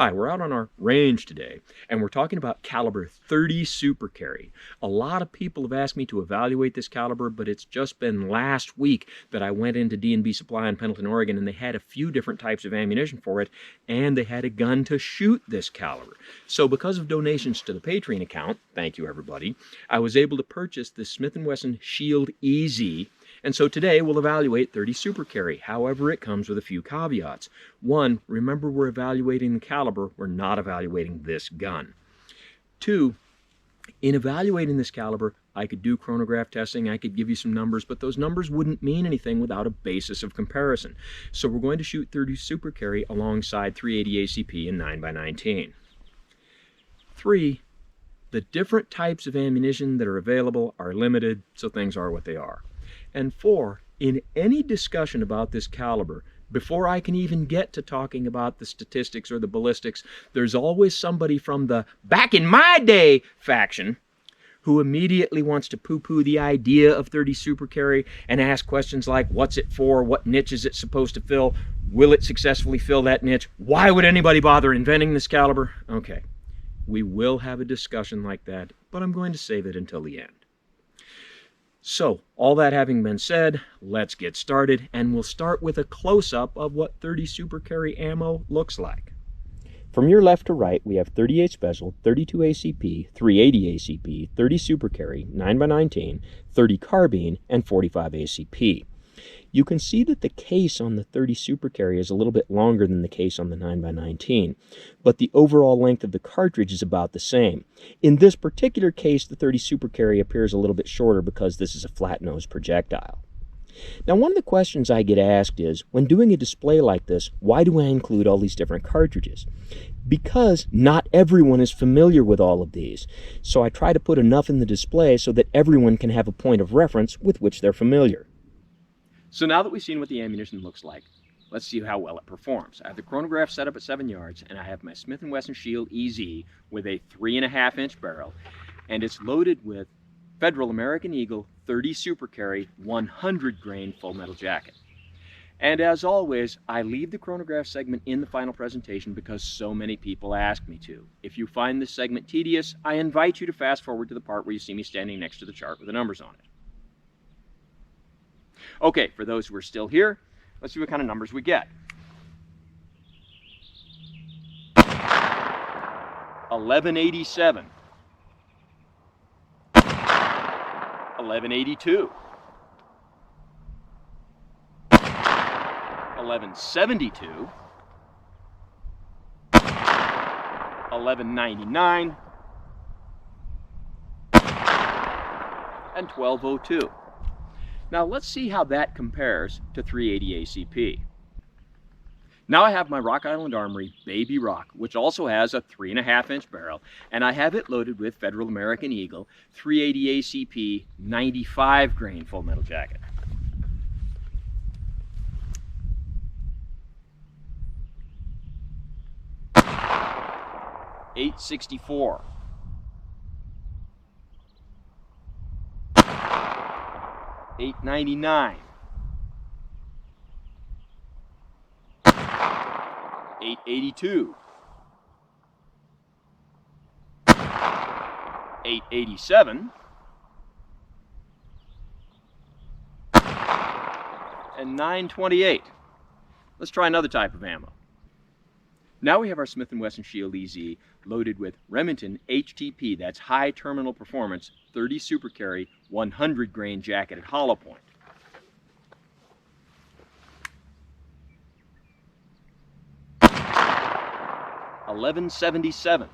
Hi, we're out on our range today, and we're talking about caliber 30 Super Carry. A lot of people have asked me to evaluate this caliber, but it's just been last week that I went into D&B Supply in Pendleton, Oregon, and they had a few different types of ammunition for it, and they had a gun to shoot this caliber. So because of donations to the Patreon account, thank you everybody, I was able to purchase this Smith & Wesson Shield EZ. And so today we'll evaluate 30 Super Carry. However, it comes with a few caveats. One, remember we're evaluating the caliber, we're not evaluating this gun. Two, in evaluating this caliber, I could do chronograph testing, I could give you some numbers, but those numbers wouldn't mean anything without a basis of comparison. So we're going to shoot 30 Super Carry alongside 380 ACP and 9x19. Three, the different types of ammunition that are available are limited, so things are what they are. And four, in any discussion about this caliber, before I can even get to talking about the statistics or the ballistics, there's always somebody from the back in my day faction who immediately wants to poo-poo the idea of 30 Super Carry and ask questions like, what's it for? What niche is it supposed to fill? Will it successfully fill that niche? Why would anybody bother inventing this caliber? Okay, we will have a discussion like that, but I'm going to save it until the end. So, all that having been said, let's get started, and we'll start with a close-up of what 30 Super Carry ammo looks like. From your left to right, we have 38 Special, 32 ACP, 380 ACP, 30 Super Carry, 9x19, 30 Carbine, and 45 ACP. You can see that the case on the 30 Super Carry is a little bit longer than the case on the 9x19, but the overall length of the cartridge is about the same. In this particular case, the 30 Super Carry appears a little bit shorter because this is a flat-nosed projectile. Now, one of the questions I get asked is, when doing a display like this, why do I include all these different cartridges? Because not everyone is familiar with all of these, so I try to put enough in the display so that everyone can have a point of reference with which they're familiar. So now that we've seen what the ammunition looks like, let's see how well it performs. I have the chronograph set up at 7 yards, and I have my Smith & Wesson Shield EZ with a 3.5-inch barrel, and it's loaded with Federal American Eagle 30 Super Carry 100 grain full metal jacket. And as always, I leave the chronograph segment in the final presentation because so many people ask me to. If you find this segment tedious, I invite you to fast forward to the part where you see me standing next to the chart with the numbers on it. Okay, for those who are still here, let's see what kind of numbers we get. 1187, 1182, 1172, 1199, and 1202. Now let's see how that compares to 380 ACP. Now I have my Rock Island Armory Baby Rock, which also has a 3.5-inch barrel, and I have it loaded with Federal American Eagle 380 ACP 95 grain full metal jacket. .864. .899, 882, 887, and 928. Let's try another type of ammo. Now we have our Smith & Wesson Shield EZ loaded with Remington HTP, that's High Terminal Performance 30 Super Carry 100 grain jacketed hollow point. .1177,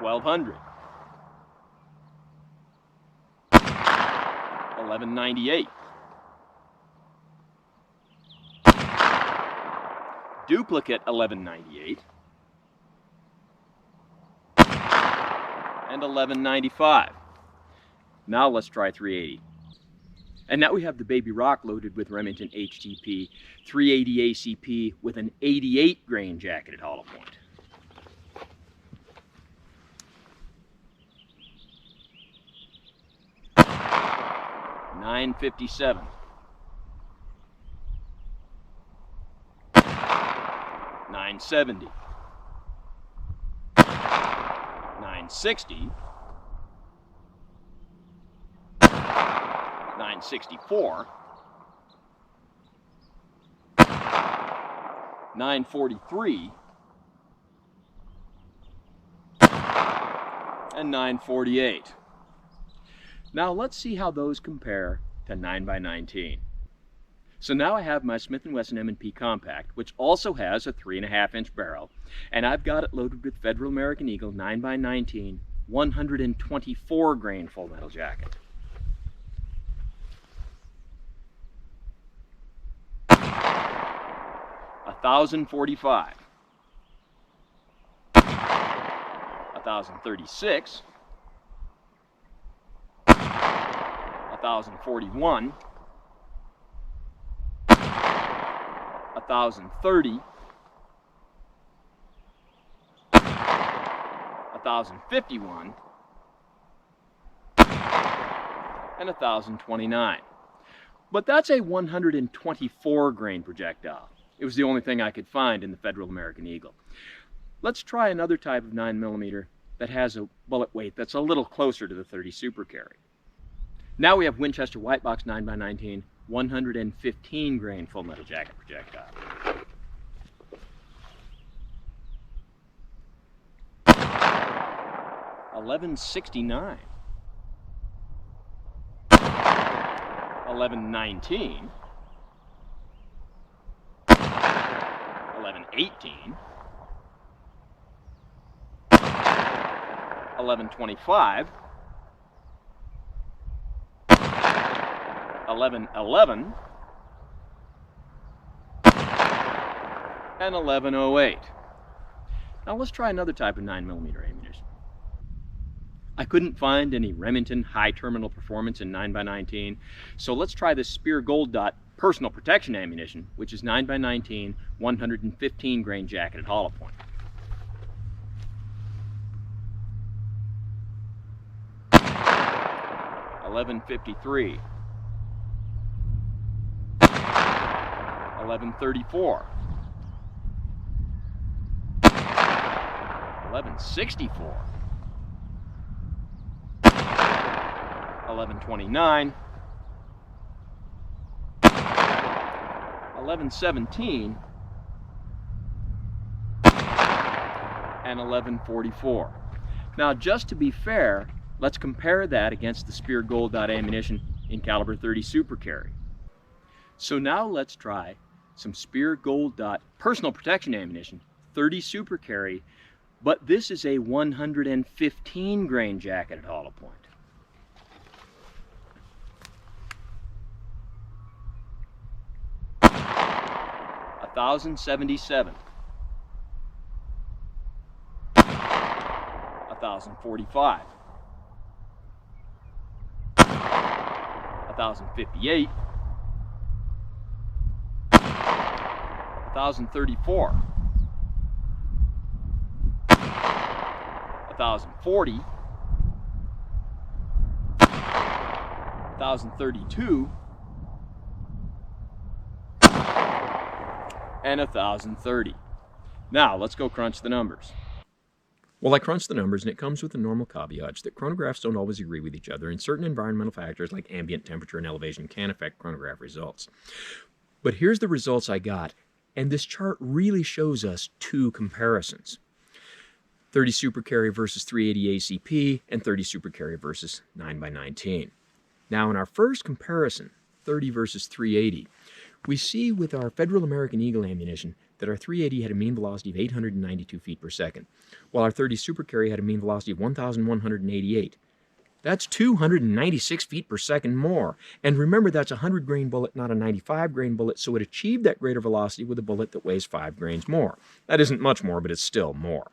1200, 1198. Duplicate 1198, and 1195. Now let's try 380. And now we have the Baby Rock loaded with Remington HTP 380 ACP with an 88 grain jacketed hollow point. 957. 970, 960, 964, 943, and 948. Now let's see how those compare to 9x19. So now I have my Smith & Wesson M&P Compact, which also has a 3.5-inch barrel, and I've got it loaded with Federal American Eagle 9x19 124 grain full metal jacket. $1,045, $1,036, $1,041, $1,030, $1,051, and $1,029. But that's a 124 grain projectile. It was the only thing I could find in the Federal American Eagle. Let's try another type of 9mm that has a bullet weight that's a little closer to the 30 Super Carry. Now we have Winchester White Box 9x19 115 grain full metal jacket projectile. $1169, $1119, $1118, $1125, $1111, and $1108. Now let's try another type of 9mm ammunition. I couldn't find any Remington high terminal performance in 9x19, so let's try this Speer Gold Dot personal protection ammunition, which is 9x19 115 grain jacketed hollow point. $1153, $1134, $1164, $1129, $1117, and $1144. Now, just to be fair, let's compare that against the Speer Gold Dot ammunition in caliber 30 Super Carry. So now let's try some Speer Gold Dot personal protection ammunition, 30 Super Carry, but this is a 115 grain jacketed hollow point. $1,077, $1,045, $1,058, $1,034, $1,040, $1,032, and $1,030. Now let's go crunch the numbers. Well, I crunched the numbers, and it comes with the normal caveats that chronographs don't always agree with each other, and certain environmental factors like ambient temperature and elevation can affect chronograph results. But here's the results I got, and this chart really shows us two comparisons. 30 Super Carry versus 380 ACP, and 30 Super Carry versus 9x19. Now in our first comparison, 30 versus 380, we see with our Federal American Eagle ammunition that our 380 had a mean velocity of 892 feet per second, while our 30 Super Carry had a mean velocity of 1,188. That's 296 feet per second more. And remember, that's a 100 grain bullet, not a 95 grain bullet, so it achieved that greater velocity with a bullet that weighs 5 grains more. That isn't much more, but it's still more.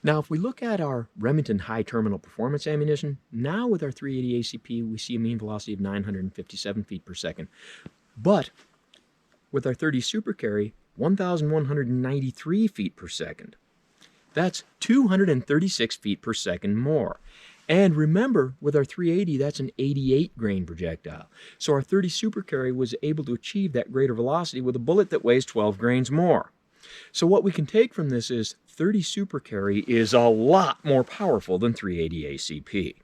Now, if we look at our Remington high terminal performance ammunition, now with our 380 ACP, we see a mean velocity of 957 feet per second. But with our 30 Super Carry, 1,193 feet per second. That's 236 feet per second more. And remember, with our 380, that's an 88 grain projectile. So our 30 Super Carry was able to achieve that greater velocity with a bullet that weighs 12 grains more. So what we can take from this is 30 Super Carry is a lot more powerful than 380 ACP.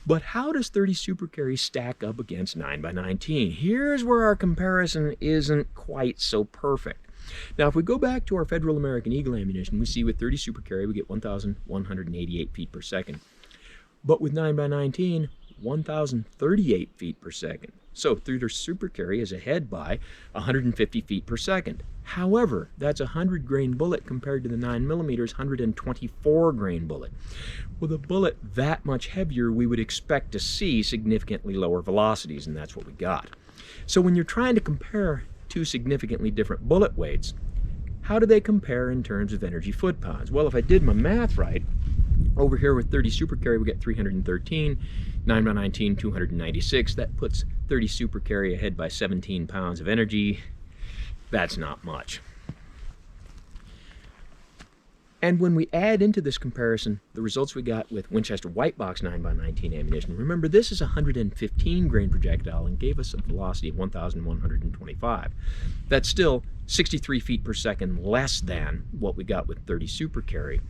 But how does 30 Super Carry stack up against 9x19? Here's where our comparison isn't quite so perfect. Now, if we go back to our Federal American Eagle ammunition, we see with 30 Super Carry we get 1,188 feet per second. But with 9x19, 1,038 feet per second. So 30 Super Carry is ahead by 150 feet per second. However, that's a 100 grain bullet compared to the 9mm 124 grain bullet. With a bullet that much heavier, we would expect to see significantly lower velocities, and that's what we got. So when you're trying to compare two significantly different bullet weights, how do they compare in terms of energy foot-pounds? Well, if I did my math right, over here with 30 Super Carry we get 313, 9x19 296. That puts 30 Super Carry ahead by 17 pounds of energy. That's not much. And when we add into this comparison the results we got with Winchester White Box 9x19 ammunition, remember this is a 115 grain projectile and gave us a velocity of 1,125. That's still 63 feet per second less than what we got with 30 Super Carry,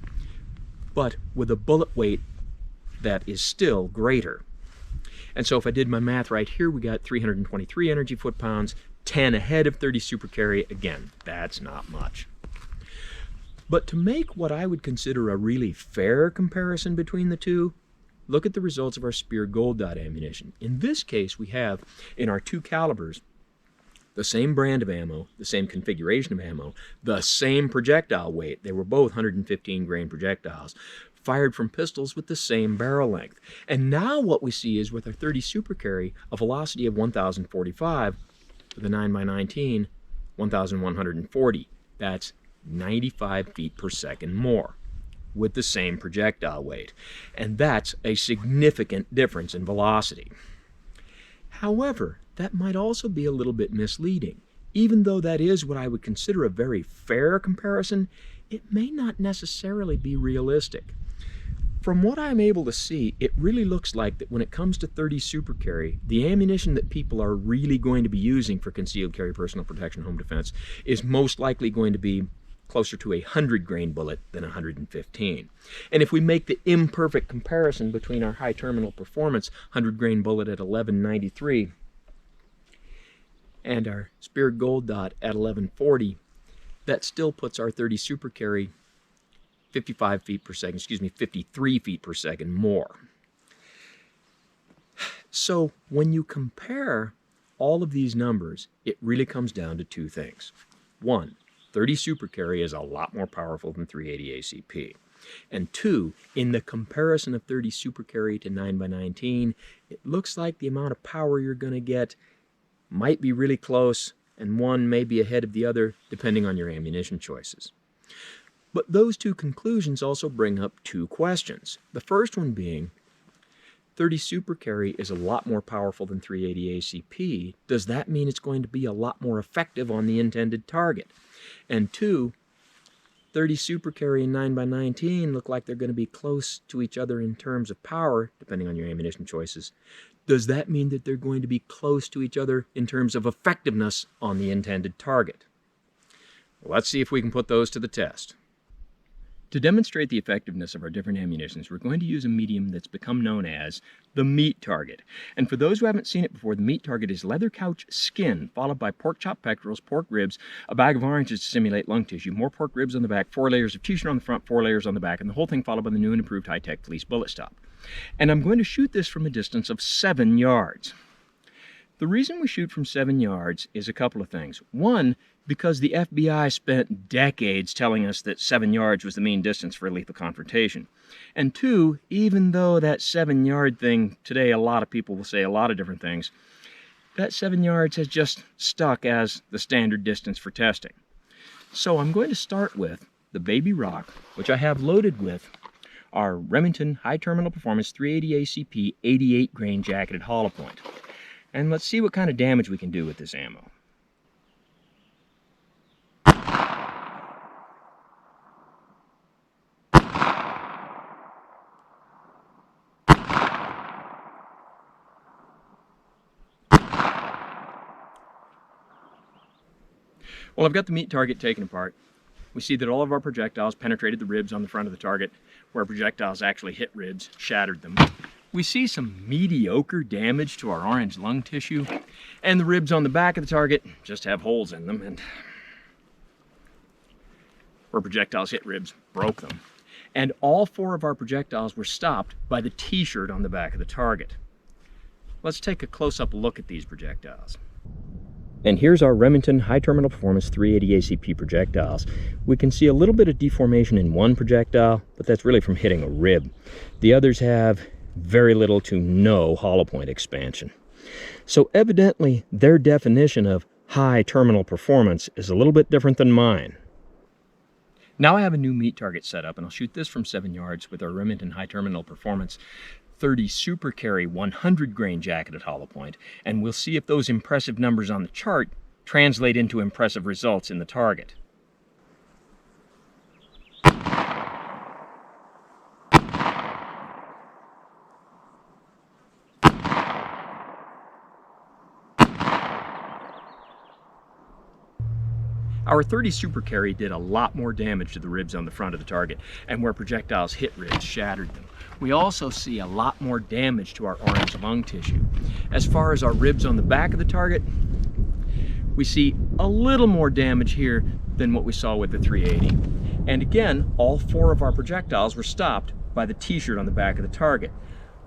but with a bullet weight that is still greater. And so if I did my math right here, we got 323 energy foot-pounds, 10 ahead of 30 Super Carry. Again, that's not much. But to make what I would consider a really fair comparison between the two, look at the results of our Speer Gold Dot ammunition. In this case, we have in our two calibers the same brand of ammo, the same configuration of ammo, the same projectile weight. They were both 115 grain projectiles, fired from pistols with the same barrel length. And now what we see is with our 30 Super Carry, a velocity of 1,045, with a 9x19, 1,140. That's 95 feet per second more with the same projectile weight. And that's a significant difference in velocity. However, that might also be a little bit misleading. Even though that is what I would consider a very fair comparison, it may not necessarily be realistic. From what I'm able to see, it really looks like that when it comes to 30 Super Carry, the ammunition that people are really going to be using for concealed carry, personal protection, home defense is most likely going to be closer to a 100 grain bullet than 115. And if we make the imperfect comparison between our high terminal performance 100 grain bullet at 1193 and our Speer Gold Dot at 1140, that still puts our 30 Super Carry 53 feet per second more. So when you compare all of these numbers, it really comes down to two things. One, 30 Super Carry is a lot more powerful than 380 ACP. And two, in the comparison of 30 Super Carry to 9x19, it looks like the amount of power you're going to get might be really close, and one may be ahead of the other, depending on your ammunition choices. But those two conclusions also bring up two questions. The first one being, 30 Super Carry is a lot more powerful than 380 ACP. Does that mean it's going to be a lot more effective on the intended target? And two, 30 Super Carry and 9x19 look like they're going to be close to each other in terms of power, depending on your ammunition choices. Does that mean that they're going to be close to each other in terms of effectiveness on the intended target? Well, let's see if we can put those to the test. To demonstrate the effectiveness of our different ammunitions, we're going to use a medium that's become known as the meat target. And for those who haven't seen it before, the meat target is leather couch skin, followed by pork chop pectorals, pork ribs, a bag of oranges to simulate lung tissue, more pork ribs on the back, 4 layers of T-shirt on the front, 4 layers on the back, and the whole thing followed by the new and improved high-tech police bullet stop. And I'm going to shoot this from a distance of 7 yards. The reason we shoot from 7 yards is a couple of things. One, because the FBI spent decades telling us that 7 yards was the mean distance for a lethal confrontation. And two, even though that 7 yard thing, today a lot of people will say a lot of different things, that 7 yards has just stuck as the standard distance for testing. So I'm going to start with the Baby Rock, which I have loaded with our Remington High Terminal Performance 380 ACP 88 grain jacketed hollow point. And let's see what kind of damage we can do with this ammo. Well, I've got the meat target taken apart. We see that all of our projectiles penetrated the ribs on the front of the target, where projectiles actually hit ribs, shattered them. We see some mediocre damage to our orange lung tissue, and the ribs on the back of the target just have holes in them, and where projectiles hit ribs, broke them. And all 4 of our projectiles were stopped by the T-shirt on the back of the target. Let's take a close-up look at these projectiles. And here's our Remington High Terminal Performance 380 ACP projectiles. We can see a little bit of deformation in one projectile, but that's really from hitting a rib. The others have very little to no hollow point expansion. So evidently their definition of high terminal performance is a little bit different than mine. Now I have a new meat target set up, and I'll shoot this from 7 yards with our Remington High Terminal Performance 30 Super Carry 100 grain jacketed hollow point, and we'll see if those impressive numbers on the chart translate into impressive results in the target. Our 30 Super Carry did a lot more damage to the ribs on the front of the target, and where projectiles hit ribs, shattered them. We also see a lot more damage to our orange lung tissue. As far as our ribs on the back of the target, we see a little more damage here than what we saw with the 380. And again, all 4 of our projectiles were stopped by the T-shirt on the back of the target.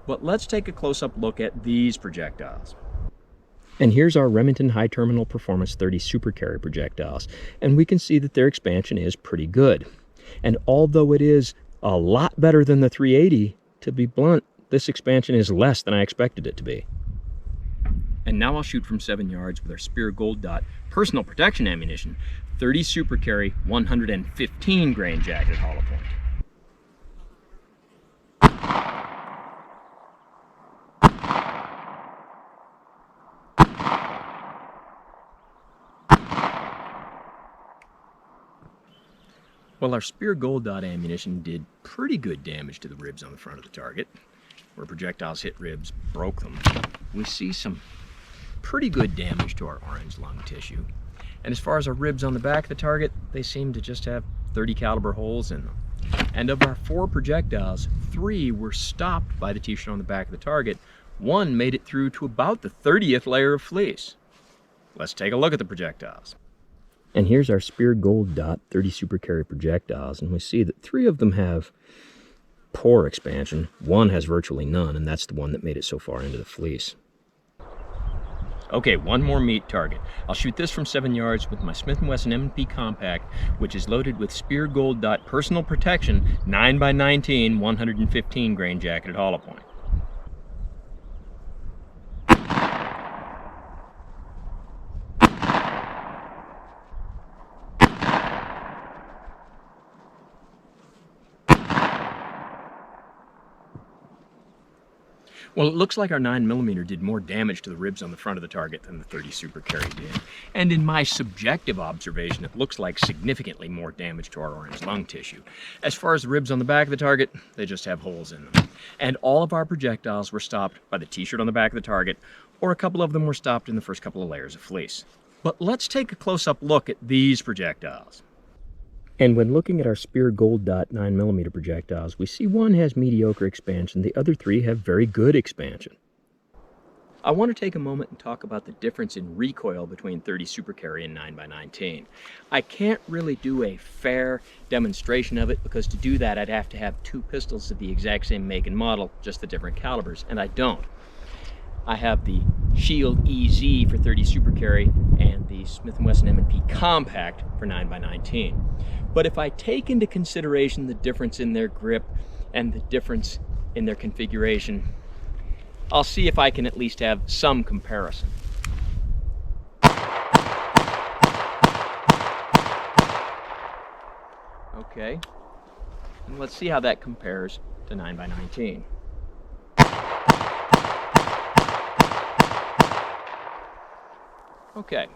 But let's take a close-up look at these projectiles. And here's our Remington High Terminal Performance 30 Super Carry projectiles, and we can see that their expansion is pretty good. And although it is a lot better than the 380, to be blunt, this expansion is less than I expected it to be. And now I'll shoot from 7 yards with our Speer Gold Dot personal protection ammunition, 30 Super Carry 115 grain jacketed hollow point. Well, our Speer Gold Dot ammunition did pretty good damage to the ribs on the front of the target. Where projectiles hit ribs, broke them. We see some pretty good damage to our orange lung tissue. And as far as our ribs on the back of the target, they seem to just have 30 caliber holes in them. And of our 4 projectiles, 3 were stopped by the T-shirt on the back of the target. 1 made it through to about the 30th layer of fleece. Let's take a look at the projectiles. And here's our Speer Gold Dot 30 Super Carry projectiles, and we see that 3 of them have poor expansion. 1 has virtually none, and that's the one that made it so far into the fleece. Okay, 1 more meat target. I'll shoot this from 7 yards with my Smith & Wesson M&P Compact, which is loaded with Speer Gold Dot personal protection 9x19 115 grain jacketed hollow point. Well, it looks like our 9mm did more damage to the ribs on the front of the target than the 30 Super Carry did. And in my subjective observation, it looks like significantly more damage to our orange lung tissue. As far as the ribs on the back of the target, they just have holes in them. And all of our projectiles were stopped by the T-shirt on the back of the target, or a couple of them were stopped in the first couple of layers of fleece. But let's take a close-up look at these projectiles. And when looking at our Speer Gold Dot 9mm projectiles, we see 1 has mediocre expansion, the other 3 have very good expansion. I want to take a moment and talk about the difference in recoil between 30 Super Carry and 9x19. I can't really do a fair demonstration of it because to do that I'd have to have 2 pistols of the exact same make and model, just the different calibers, and I don't. I have the Shield EZ for 30 Super Carry and the Smith & Wesson M&P Compact for 9x19. But if I take into consideration the difference in their grip and the difference in their configuration, I'll see if I can at least have some comparison. Okay, and let's see how that compares to 9x19. Okay.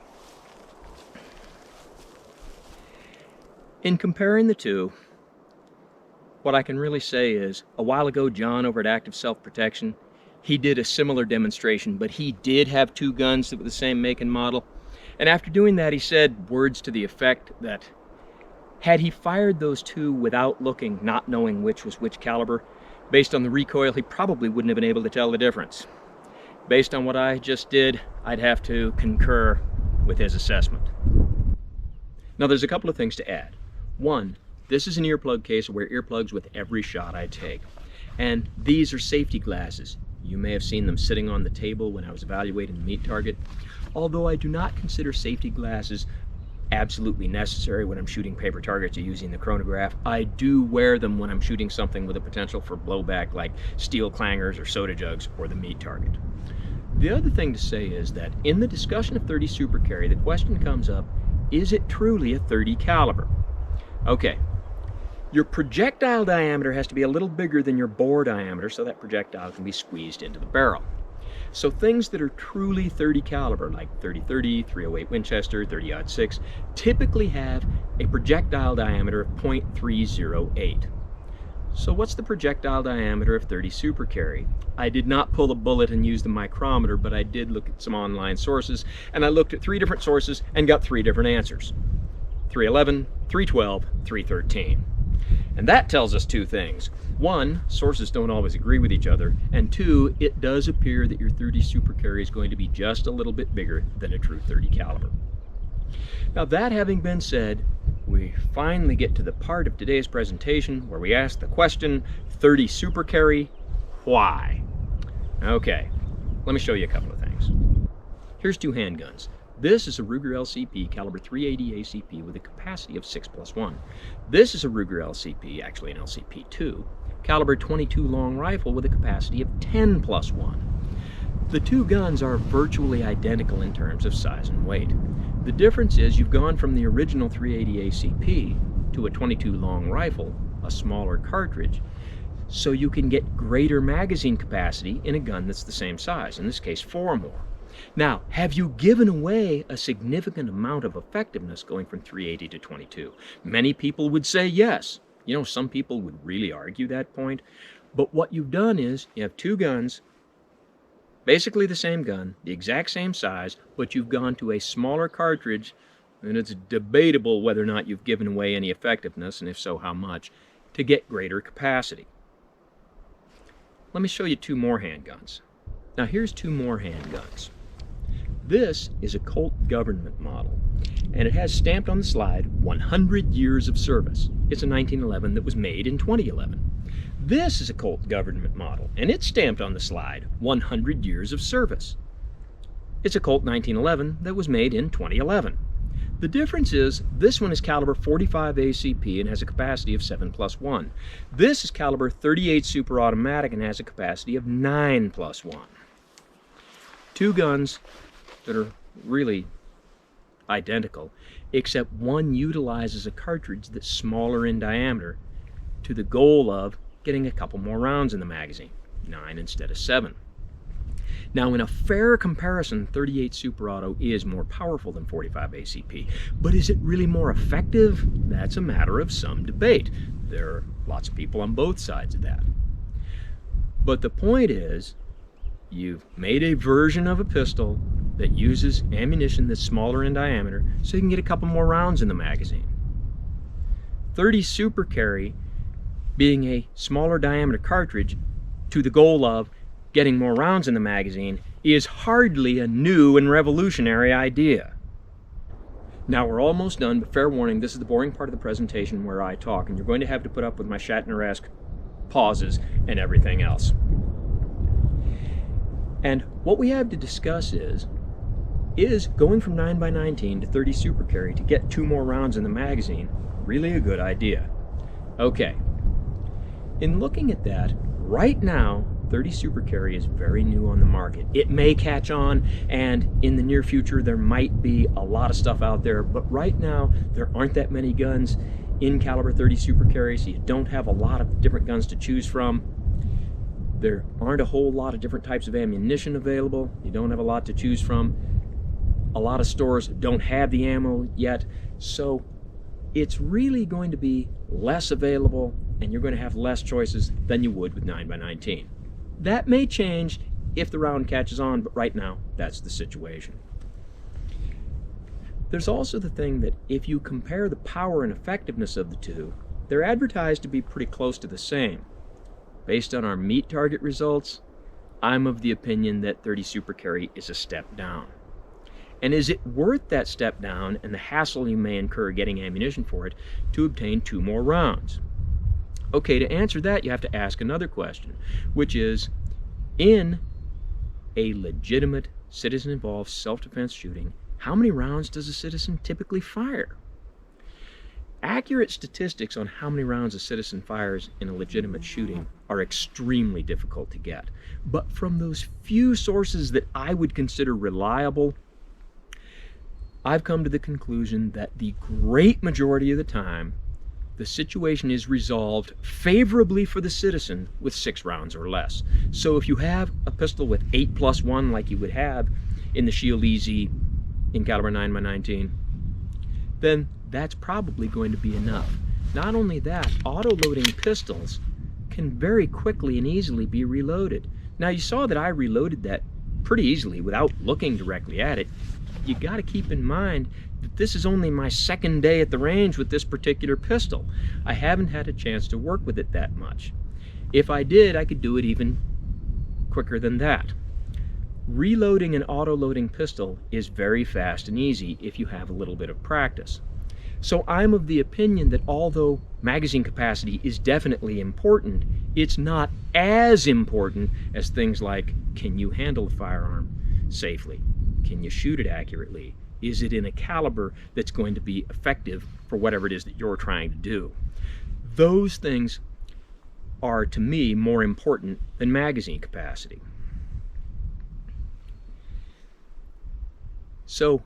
In comparing the two, what I can really say is, a while ago, John over at Active Self-Protection, he did a similar demonstration, but he did have 2 guns that were the same make and model. And after doing that, he said words to the effect that Had he fired those two without looking, not knowing which was which caliber, based on the recoil, he probably wouldn't have been able to tell the difference. Based on what I just did, I'd have to concur with his assessment. Now there's a couple of things to add. One, this is an earplug case. I wear earplugs with every shot I take. And these are safety glasses. You may have seen them sitting on the table when I was evaluating the meat target. Although I do not consider safety glasses absolutely necessary when I'm shooting paper targets or using the chronograph, I do wear them when I'm shooting something with a potential for blowback like steel clangers or soda jugs or the meat target. The other thing to say is that in the discussion of .30 Super Carry, the question comes up, is it truly a .30 caliber? Okay, your projectile diameter has to be a little bigger than your bore diameter so that projectile can be squeezed into the barrel. So things that are truly .30 caliber, like .30-30, .308 Winchester, .30-06, typically have a projectile diameter of .308. So what's the projectile diameter of .30 Super Carry? I did not pull a bullet and use the micrometer, but I did look at some online sources, and I looked at 3 different sources and got 3 different answers. 311, 312, 313. And that tells us 2 things. 1, sources don't always agree with each other, and 2, it does appear that your .30 Super Carry is going to be just a little bit bigger than a true .30 caliber. Now that having been said, we finally get to the part of today's presentation where we ask the question, .30 Super Carry, why? Okay, let me show you a couple of things. Here's 2 handguns. This is a Ruger LCP caliber .380 ACP with a capacity of 6+1. This is a Ruger LCP, actually an LCP2, caliber .22 long rifle with a capacity of 10+1. The 2 guns are virtually identical in terms of size and weight. The difference is you've gone from the original .380 ACP to a .22 long rifle, a smaller cartridge, so you can get greater magazine capacity in a gun that's the same size, in this case 4 more. Now, have you given away a significant amount of effectiveness going from .380 to .22? Many people would say yes. You know, some people would really argue that point. But what you've done is you have 2 guns, basically the same gun, the exact same size, but you've gone to a smaller cartridge, and it's debatable whether or not you've given away any effectiveness, and if so, how much, to get greater capacity. Let me show you 2 more handguns. Now here's 2 more handguns. This is a Colt government model, and it has stamped on the slide 100 years of service. It's a 1911 that was made in 2011. This is a Colt government model, and it's stamped on the slide 100 years of service. It's a Colt 1911 that was made in 2011. The difference is this one is caliber .45 ACP and has a capacity of 7+1. This is caliber .38 Super Automatic and has a capacity of 9+1. 2 guns that are really identical, except one utilizes a cartridge that's smaller in diameter to the goal of getting a couple more rounds in the magazine, 9 instead of 7. Now in a fair comparison, .38 Super Auto is more powerful than .45 ACP, but is it really more effective? That's a matter of some debate. There are lots of people on both sides of that. But the point is, you've made a version of a pistol that uses ammunition that's smaller in diameter so you can get a couple more rounds in the magazine. .30 Super Carry being a smaller diameter cartridge to the goal of getting more rounds in the magazine is hardly a new and revolutionary idea. Now we're almost done, but fair warning, this is the boring part of the presentation where I talk, and you're going to have to put up with my Shatner-esque pauses and everything else. And what we have to discuss is going from 9x19 to .30 Super Carry to get 2 more rounds in the magazine really a good idea? Okay, in looking at that, right now .30 Super Carry is very new on the market. It may catch on, and in the near future there might be a lot of stuff out there, but right now there aren't that many guns in caliber .30 Super Carry, so you don't have a lot of different guns to choose from. There aren't a whole lot of different types of ammunition available. You don't have a lot to choose from. A lot of stores don't have the ammo yet, so it's really going to be less available, and you're going to have less choices than you would with 9x19. That may change if the round catches on, but right now, that's the situation. There's also the thing that if you compare the power and effectiveness of the two, they're advertised to be pretty close to the same. Based on our meat target results, I'm of the opinion that .30 Super Carry is a step down. And is it worth that step down and the hassle you may incur getting ammunition for it to obtain 2 more rounds? Okay, to answer that, you have to ask another question, which is, in a legitimate citizen-involved self-defense shooting, how many rounds does a citizen typically fire? Accurate statistics on how many rounds a citizen fires in a legitimate shooting are extremely difficult to get. But from those few sources that I would consider reliable, I've come to the conclusion that the great majority of the time, the situation is resolved favorably for the citizen with 6 rounds or less. So if you have a pistol with 8+1 like you would have in the Shield EZ in caliber 9x19, then that's probably going to be enough. Not only that, auto-loading pistols can very quickly and easily be reloaded. Now you saw that I reloaded that pretty easily without looking directly at it. You got to keep in mind that this is only my 2nd day at the range with this particular pistol. I haven't had a chance to work with it that much. If I did, I could do it even quicker than that. Reloading an auto-loading pistol is very fast and easy if you have a little bit of practice. So I'm of the opinion that although magazine capacity is definitely important, it's not as important as things like, can you handle a firearm safely? Can you shoot it accurately? Is it in a caliber that's going to be effective for whatever it is that you're trying to do? Those things are, to me, more important than magazine capacity. So,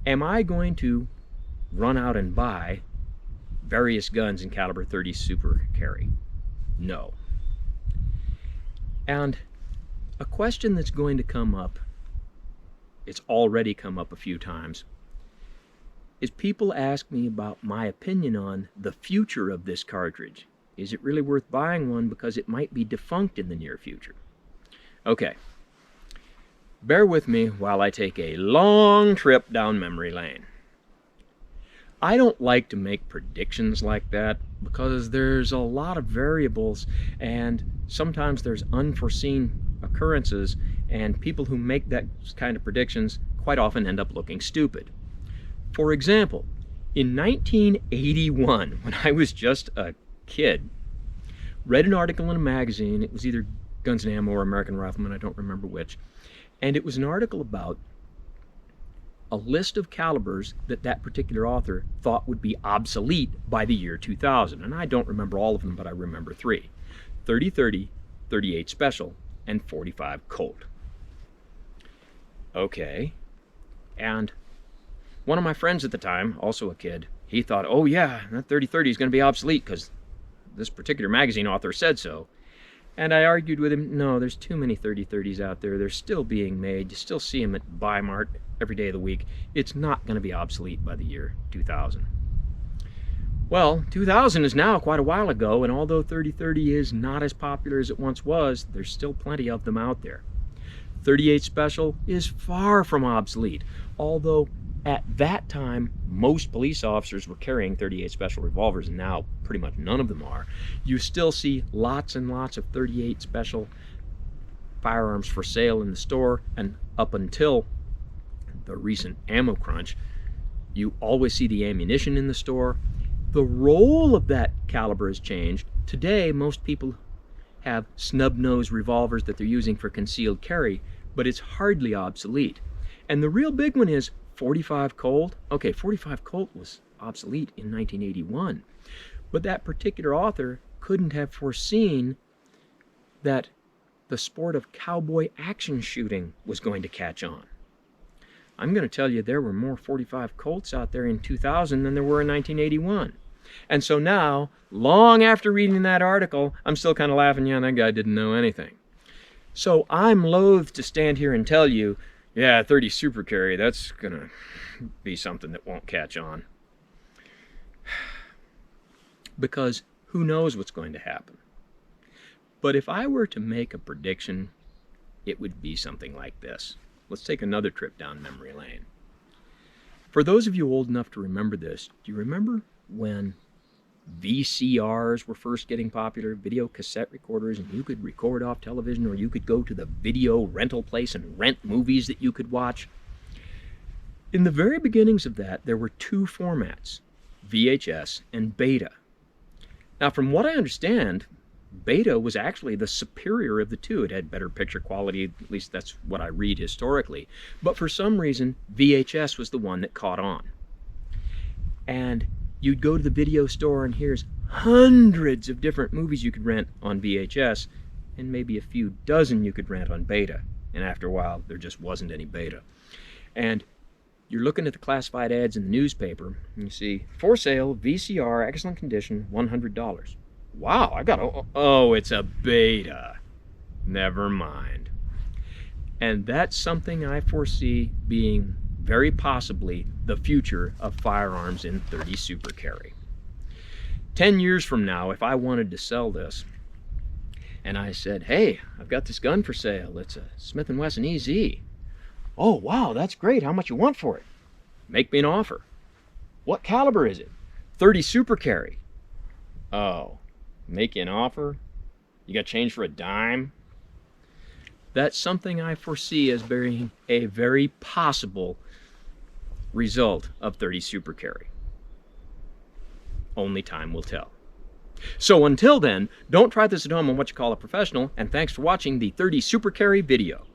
am I going to run out and buy various guns in caliber .30 Super Carry? No. And a question that's going to come up, it's already come up a few times, is people ask me about my opinion on the future of this cartridge. Is it really worth buying one because it might be defunct in the near future? Okay. Bear with me while I take a long trip down memory lane. I don't like to make predictions like that because there's a lot of variables and sometimes there's unforeseen occurrences, and people who make that kind of predictions quite often end up looking stupid. For example, in 1981, when I was just a kid, read an article in a magazine. It was either Guns and Ammo or American Rifleman, I don't remember which. And it was an article about a list of calibers that that particular author thought would be obsolete by the year 2000. And I don't remember all of them, but I remember 3. 30-30, 38 Special, and 45 Colt. Okay. And one of my friends at the time, also a kid, he thought, oh yeah, that 30-30 is going to be obsolete because this particular magazine author said so. And I argued with him, no, there's too many 30-30s out there. They're still being made. You still see them at Bi-Mart every day of the week. It's not going to be obsolete by the year 2000. Well, 2000 is now quite a while ago, and although 30-30 is not as popular as it once was, there's still plenty of them out there. 38 Special is far from obsolete, although at that time, most police officers were carrying 38 Special revolvers, and now pretty much none of them are. You still see lots and lots of 38 Special firearms for sale in the store, and up until the recent ammo crunch, you always see the ammunition in the store. The role of that caliber has changed. Today, most people have snub-nose revolvers that they're using for concealed carry, but it's hardly obsolete. And the real big one is 45 Colt. Okay, 45 Colt was obsolete in 1981, but that particular author couldn't have foreseen that the sport of cowboy action shooting was going to catch on. I'm going to tell you there were more 45 Colts out there in 2000 than there were in 1981. And so now, long after reading that article, I'm still kind of laughing, yeah, that guy didn't know anything. So I'm loath to stand here and tell you, yeah, 30 Super Carry, that's going to be something that won't catch on. Because who knows what's going to happen. But if I were to make a prediction, it would be something like this. Let's take another trip down memory lane. For those of you old enough to remember this, do you remember when VCRs were first getting popular, video cassette recorders, and you could record off television, or you could go to the video rental place and rent movies that you could watch? In the very beginnings of that, there were two formats, VHS and Beta. Now, from what I understand, Beta was actually the superior of the two. It had better picture quality, at least that's what I read historically. But for some reason, VHS was the one that caught on. And you'd go to the video store and here's hundreds of different movies you could rent on VHS, and maybe a few dozen you could rent on Beta. And after a while, there just wasn't any Beta. And you're looking at the classified ads in the newspaper, and you see, for sale, VCR, excellent condition, $100. Wow, oh, it's a Beta. Never mind. And that's something I foresee being very possibly the future of firearms in .30 Super Carry. 10 years from now, if I wanted to sell this, and I said, hey, I've got this gun for sale, it's a Smith & Wesson EZ. Oh, wow, that's great, how much you want for it? Make me an offer. What caliber is it? .30 Super Carry. Oh, make you an offer? You got change for a dime? That's something I foresee as being a very possible result of .30 Super Carry. Only time will tell. So until then, don't try this at home on what you call a professional, and thanks for watching the .30 Super Carry video.